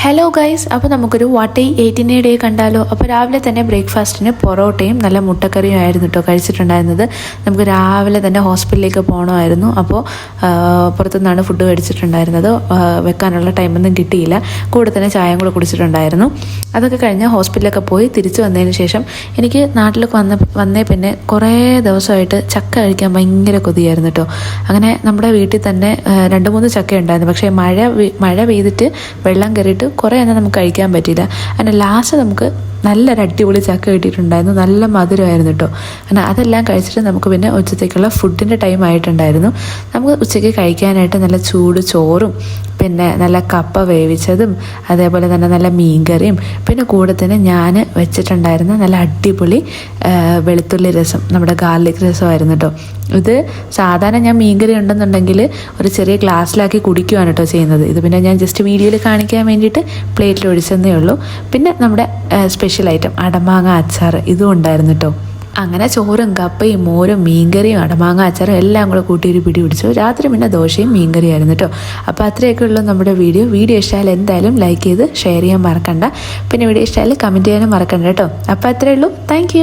Hello guys, അപ്പോൾ നമുക്കൊരു വാട്ടൈ 18 day കണ്ടാലോ. അപ്പോൾ രാവിലെ തന്നെ ബ്രേക്ക്ഫാസ്റ്റിന് പൊറോട്ടയും നല്ല മുട്ടക്കറിയും ആയിരുന്നു കേട്ടോ കഴിച്ചിട്ടുണ്ടായിരുന്നത്. നമുക്ക് രാവിലെ തന്നെ ഹോസ്പിറ്റലിലേക്ക് പോകണമായിരുന്നു. അപ്പോൾ പുറത്തുനിന്നാണ് ഫുഡ് കഴിച്ചിട്ടുണ്ടായിരുന്നത്. വെക്കാനുള്ള ടൈമൊന്നും കിട്ടിയില്ല. കൂടെ തന്നെ ചായയും കൂടെ കുടിച്ചിട്ടുണ്ടായിരുന്നു. അതൊക്കെ കഴിഞ്ഞ് ഹോസ്പിറ്റലിലൊക്കെ പോയി തിരിച്ചു വന്നതിന് ശേഷം എനിക്ക് നാട്ടിലേക്ക് വന്നേ പിന്നെ കുറേ ദിവസമായിട്ട് ചക്ക കഴിക്കാൻ ഭയങ്കര കൊതിയായിരുന്നു കേട്ടോ. അങ്ങനെ നമ്മുടെ വീട്ടിൽ തന്നെ 2-3 ചക്ക ഉണ്ടായിരുന്നു. പക്ഷേ മഴ പെയ്തിട്ട് വെള്ളം കയറിയിട്ട് കുറേ ഒന്നും നമുക്ക് കഴിക്കാൻ പറ്റിയില്ല. അങ്ങനെ ലാസ്റ്റ് നമുക്ക് നല്ലൊരു അടിപൊളി ചക്ക കിട്ടിയിട്ടുണ്ടായിരുന്നു. നല്ല മധുരമായിരുന്നു കേട്ടോ. അങ്ങനെ അതെല്ലാം കഴിച്ചിട്ട് നമുക്ക് പിന്നെ ഉച്ചത്തേക്കുള്ള ഫുഡിൻ്റെ ടൈം ആയിട്ടുണ്ടായിരുന്നു. നമുക്ക് ഉച്ചയ്ക്ക് കഴിക്കാനായിട്ട് നല്ല ചൂട് ചോറും പിന്നെ നല്ല കപ്പ വേവിച്ചതും അതേപോലെ തന്നെ നല്ല മീൻകറിയും പിന്നെ കൂടെ തന്നെ ഞാൻ വെച്ചിട്ടുണ്ടായിരുന്ന നല്ല അടിപൊളി വെളുത്തുള്ളി രസം, നമ്മുടെ ഗാർലിക് രസമായിരുന്നു കേട്ടോ. ഇത് സാധാരണ ഞാൻ മീൻകറി ഉണ്ടെന്നുണ്ടെങ്കിൽ ഒരു ചെറിയ ഗ്ലാസ്സിലാക്കി കുടിക്കുകയാണ് കേട്ടോ ചെയ്യുന്നത്. ഇത് പിന്നെ ഞാൻ ജസ്റ്റ് വീഡിയോയിൽ കാണിക്കാൻ വേണ്ടിയിട്ട് പ്ലേറ്റിൽ ഒഴിച്ചെന്നേ ഉള്ളൂ. പിന്നെ നമ്മുടെ സ്പെഷ്യൽ ഐറ്റം അടമാങ്ങ അച്ചാർ ഇതും ഉണ്ടായിരുന്നു കേട്ടോ. അങ്ങനെ ചോറും കപ്പയും മോരും മീൻകറിയും അടമാങ്ങ അച്ചാറും എല്ലാം കൂടെ കൂട്ടി ഒരു പിടി പിടിച്ചു. രാത്രി പിന്നെ ദോശയും മീൻകറിയായിരുന്നു കേട്ടോ. അപ്പോൾ അത്രയൊക്കെ ഉള്ളൂ നമ്മുടെ വീഡിയോ ഇഷ്ടമായാൽ എന്തായാലും ലൈക്ക് ചെയ്ത് ഷെയർ ചെയ്യാൻ മറക്കണ്ട. പിന്നെ വീഡിയോ ഇഷ്ടമായാലും കമൻറ്റ് ചെയ്യാനും മറക്കണ്ട കേട്ടോ. അപ്പോൾ അത്രയേ ഉള്ളൂ. താങ്ക്